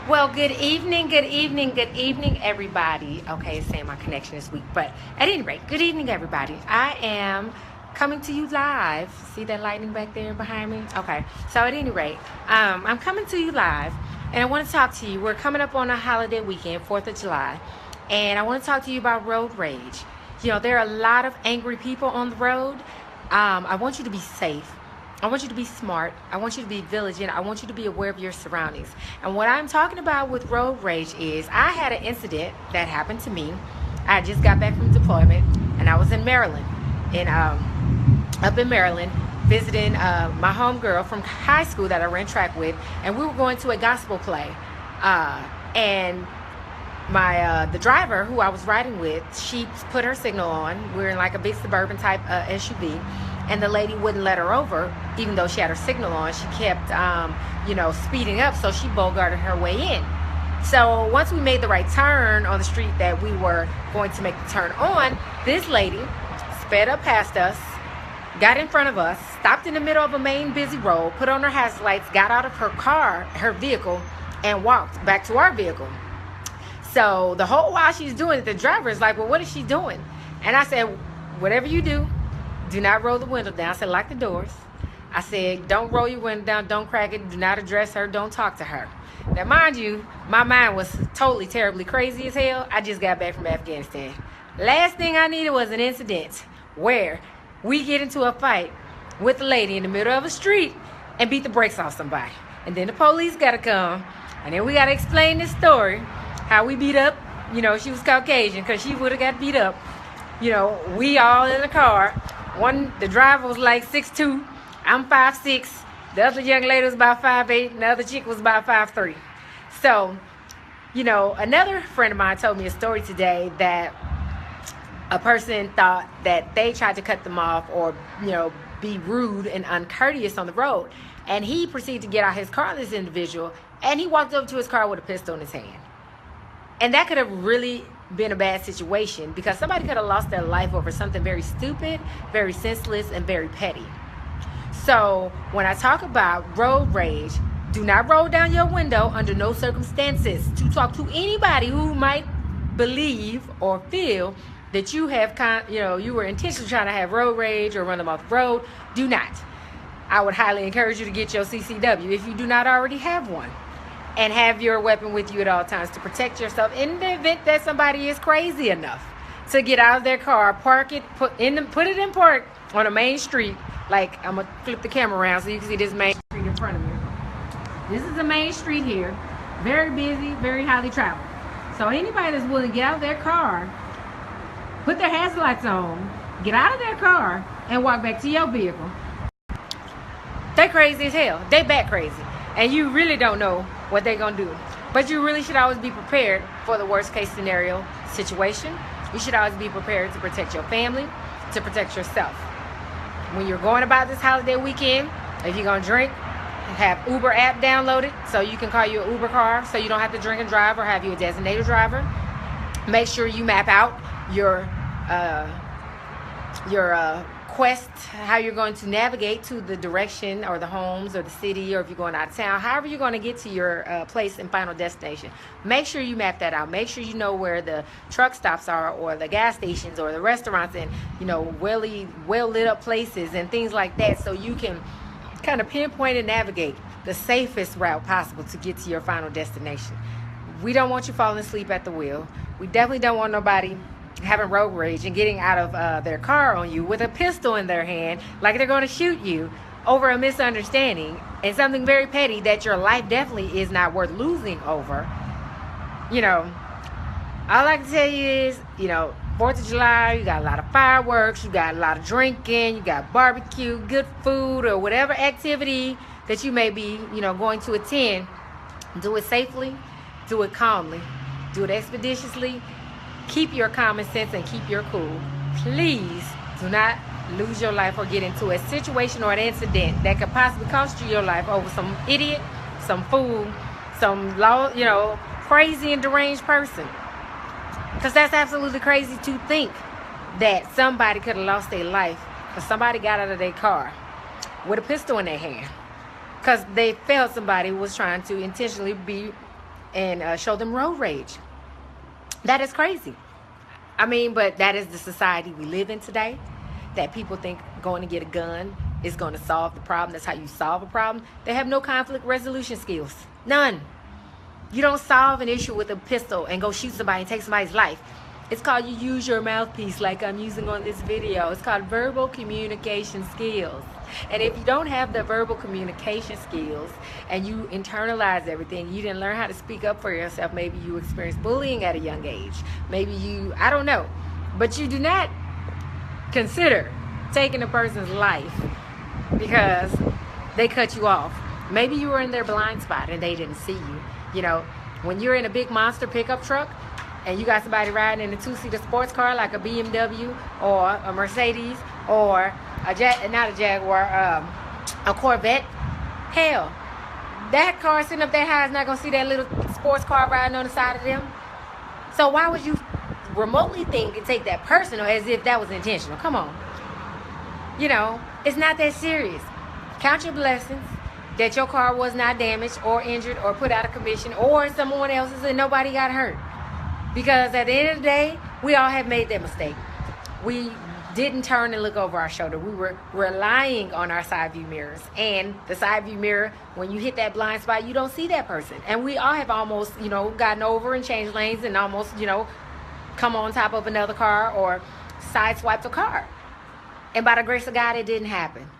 Well, good evening, everybody. Okay, it's saying my connection is weak, but at any rate, good evening, everybody. I am coming to you live. See that lightning back there behind me? Okay, so at any rate, I'm coming to you live, and I want to talk to you. We're coming up on a holiday weekend, 4th of July, and I want to talk to you about road rage. You know, there are a lot of angry people on the road. I want you to be safe. I want you to be smart. I want you to be vigilant. I want you to be aware of your surroundings. And what I'm talking about with road rage is I had an incident that happened to me. I just got back from deployment, and I was in Maryland, and up in Maryland, visiting my homegirl from high school that I ran track with, and we were going to a gospel play. And my the driver who I was riding with, she put her signal on. We're in like a big suburban type SUV, and the lady wouldn't let her over, even though she had her signal on. She kept, speeding up, so she bogarted her way in. So once we made the right turn on the street that we were going to make the turn on, this lady sped up past us, got in front of us, stopped in the middle of a main busy road, put on her hazard lights, got out of her vehicle, and walked back to our vehicle. So the whole while she's doing it, the driver is like, well, what is she doing? And I said, whatever you do not roll the window down. I said, lock the doors. I said, don't roll your window down, don't crack it, do not address her, don't talk to her. Now, mind you, my mind was totally, terribly crazy as hell. I just got back from Afghanistan. Last thing I needed was an incident where we get into a fight with a lady in the middle of a street and beat the brakes off somebody. And then the police got to come, and then we got to explain this story, how we beat up. You know, she was Caucasian, because she would have got beat up. You know, we all in the car. The driver was like 6'2", I'm 5'6", the other young lady was about 5'8", and the other chick was about 5'3". So, you know, another friend of mine told me a story today that a person thought that they tried to cut them off or, be rude and uncourteous on the road. And he proceeded to get out his car, this individual, and he walked up to his car with a pistol in his hand. And that could have really been a bad situation, because somebody could have lost their life over something very stupid, very senseless, and very petty. So when I talk about road rage, do not roll down your window under no circumstances to talk to anybody who might believe or feel that you have you were intentionally trying to have road rage or run them off the road. Do not. I would highly encourage you to get your CCW if you do not already have one, and have your weapon with you at all times to protect yourself in the event that somebody is crazy enough to get out of their car, park it, put it in park on a main street. Like, I'm gonna flip the camera around so you can see this main street in front of me. This is a main street here, very busy, very highly traveled. So anybody that's willing to get out of their car, put their hazard lights on, get out of their car, and walk back to your vehicle, they crazy as hell. They bat crazy. And you really don't know what they're going to do. But you really should always be prepared for the worst case scenario situation. You should always be prepared to protect your family, to protect yourself. When you're going about this holiday weekend, if you're going to drink, have Uber app downloaded so you can call you an Uber car so you don't have to drink and drive, or have you a designated driver. Make sure you map out your quest, how you're going to navigate to the direction or the homes or the city, or if you're going out of town, however you're going to get to your place and final destination. Make sure you map that out. Make sure you know where the truck stops are, or the gas stations, or the restaurants, and well lit up places and things like that, so you can kind of pinpoint and navigate the safest route possible to get to your final destination. We don't want you falling asleep at the wheel. We definitely don't want nobody having road rage and getting out of their car on you with a pistol in their hand, like they're going to shoot you over a misunderstanding and something very petty that your life definitely is not worth losing over. All I can tell you is, 4th of July, you got a lot of fireworks, you got a lot of drinking, you got barbecue, good food, or whatever activity that you may be, going to attend. Do it safely, do it calmly, do it expeditiously. Keep your common sense and keep your cool. Please do not lose your life or get into a situation or an incident that could possibly cost you your life over some idiot, some fool, some crazy and deranged person. Because that's absolutely crazy to think that somebody could have lost their life because somebody got out of their car with a pistol in their hand because they felt somebody was trying to intentionally be and show them road rage. That is crazy. I mean, but that is the society we live in today, that people think going to get a gun is going to solve the problem. That's how you solve a problem. They have no conflict resolution skills. None. You don't solve an issue with a pistol and go shoot somebody and take somebody's life. It's called you use your mouthpiece like I'm using on this video. It's called verbal communication skills. And if you don't have the verbal communication skills and you internalize everything, you didn't learn how to speak up for yourself. Maybe you experienced bullying at a young age. Maybe you, I don't know. But you do not consider taking a person's life because they cut you off. Maybe you were in their blind spot and they didn't see you. You know, when you're in a big monster pickup truck and you got somebody riding in a two-seater sports car like a BMW or a Mercedes or not a Jaguar, a Corvette, hell, that car sitting up that high is not going to see that little sports car riding on the side of them. So why would you remotely think and take that personal as if that was intentional? Come on. You know, it's not that serious. Count your blessings that your car was not damaged or injured or put out of commission or someone else's and nobody got hurt. Because at the end of the day, we all have made that mistake. We didn't turn and look over our shoulder. We were relying on our side view mirrors. And the side view mirror, when you hit that blind spot, you don't see that person. And we all have almost, gotten over and changed lanes and almost, come on top of another car or sideswiped a car. And by the grace of God, it didn't happen.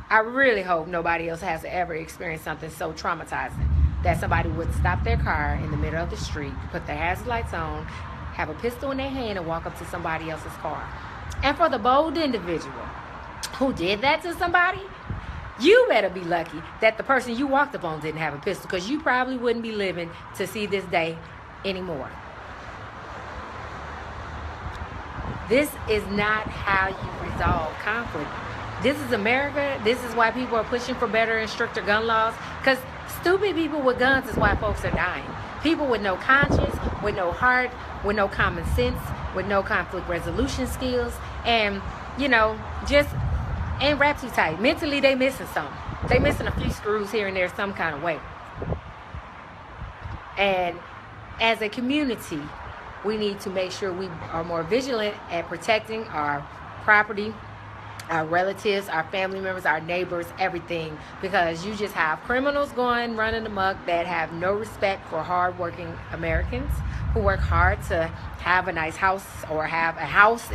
I really hope nobody else has ever experienced something so traumatizing that somebody would stop their car in the middle of the street, put their hazard lights on, have a pistol in their hand, and walk up to somebody else's car. And for the bold individual who did that to somebody, you better be lucky that the person you walked up on didn't have a pistol, because you probably wouldn't be living to see this day anymore. This is not how you resolve conflict. This is America. This is why people are pushing for better and stricter gun laws, because stupid people with guns is why folks are dying. People with no conscience, with no heart, with no common sense, with no conflict resolution skills, and, ain't wrapped too tight. Mentally, they missing something. They missing a few screws here and there some kind of way. And as a community, we need to make sure we are more vigilant at protecting our property, our relatives, our family members, our neighbors, everything, because you just have criminals running amok that have no respect for hardworking Americans who work hard to have a nice house or have a house.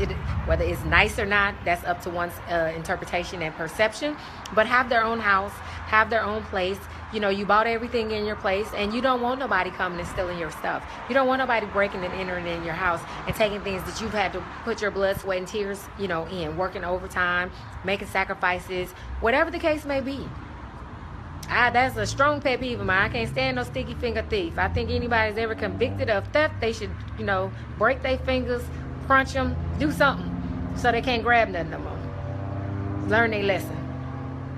Whether it's nice or not, that's up to one's interpretation and perception, but have their own house, have their own place. You bought everything in your place, and you don't want nobody coming and stealing your stuff. You don't want nobody breaking and entering in your house and taking things that you've had to put your blood, sweat, and tears, in, working overtime, making sacrifices, whatever the case may be. That's a strong pet peeve of mine. I can't stand no sticky finger thief. I think anybody's ever convicted of theft, they should, break their fingers, crunch them, do something so they can't grab nothing no more. Learn their lesson.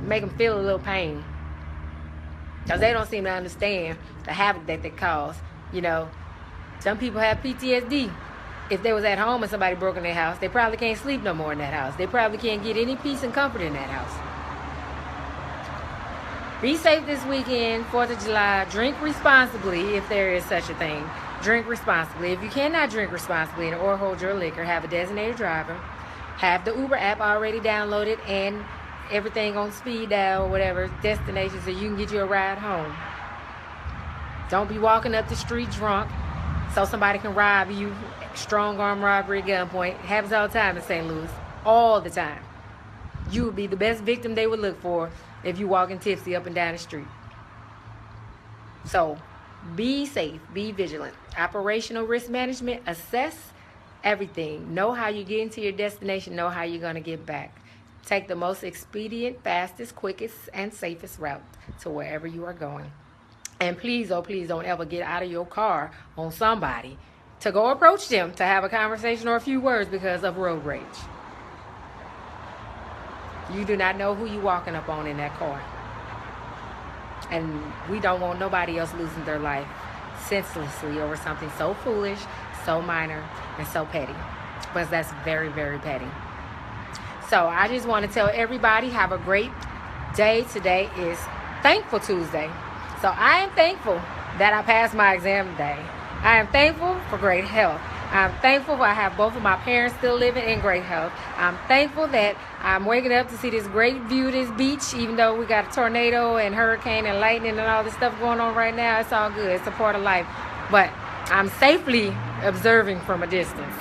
Make them feel a little pain. Because they don't seem to understand the havoc that they cause. Some people have PTSD. If they was at home and somebody broke in their house, they probably can't sleep no more in that house. They probably can't get any peace and comfort in that house. Be safe this weekend, 4th of July. Drink responsibly, if there is such a thing. Drink responsibly. If you cannot drink responsibly or hold your liquor, have a designated driver. Have the Uber app already downloaded and everything on speed dial or whatever destination so you can get you a ride home. Don't be walking up the street drunk so somebody can rob you. Strong arm robbery, gunpoint. It happens all the time in St. Louis. All the time. You would be the best victim they would look for if you walking tipsy up and down the street. So be safe, be vigilant. Operational risk management, assess everything. Know how you get into your destination, know how you're going to get back. Take the most expedient, fastest, quickest, and safest route to wherever you are going. And please, oh please, don't ever get out of your car on somebody to go approach them to have a conversation or a few words because of road rage. You do not know who you walking up on in that car. And we don't want nobody else losing their life senselessly over something so foolish, so minor, and so petty. Because that's very, very petty. So I just want to tell everybody, have a great day. Today is Thankful Tuesday. So I am thankful that I passed my exam today. I am thankful for great health. I'm thankful I have both of my parents still living in great health. I'm thankful that I'm waking up to see this great view of this beach, even though we got a tornado and hurricane and lightning and all this stuff going on right now. It's all good. It's a part of life. But I'm safely observing from a distance.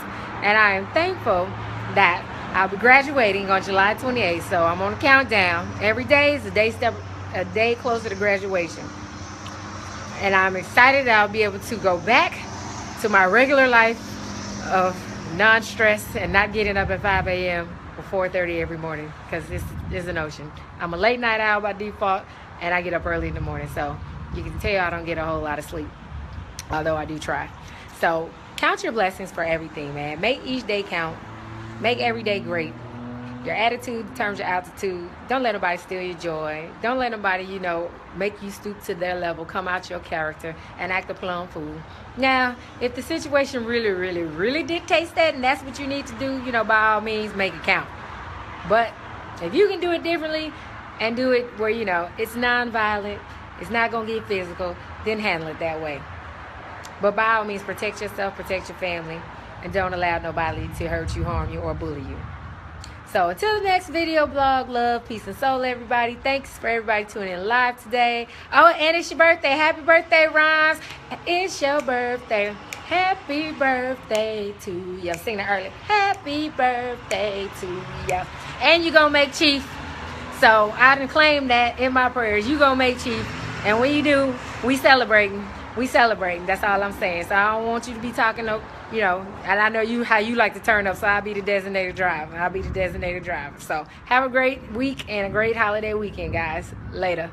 And I am thankful that I'll be graduating on July 28th. So I'm on a countdown. Every day is a day closer to graduation. And I'm excited that I'll be able to go back to my regular life of non-stress and not getting up at 5 a.m. or 4:30 every morning, because this is an ocean. I'm a late night owl by default, and I get up early in the morning. So you can tell I don't get a whole lot of sleep, although I do try. So count your blessings for everything, man. Make each day count. Make every day great. Your attitude determines your altitude. Don't let nobody steal your joy. Don't let nobody, make you stoop to their level, come out your character, and act a plum fool. Now, if the situation really, really, really dictates that, and that's what you need to do, by all means, make it count. But if you can do it differently and do it where, it's non-violent, it's not going to get physical, then handle it that way. But by all means, protect yourself, protect your family, and don't allow nobody to hurt you, harm you, or bully you. So until the next video, blog, love, peace, and soul, everybody. Thanks for everybody tuning in live today. Oh, and it's your birthday. Happy birthday, Rhymes. It's your birthday. Happy birthday to you. Sing that early. Happy birthday to you. And you going to make Chief. So I done claim that in my prayers. You going to make Chief. And when you do, we celebrating. We celebrating. That's all I'm saying. So I don't want you to be talking and I know how you like to turn up, so I'll be the designated driver. So have a great week and a great holiday weekend, guys. Later.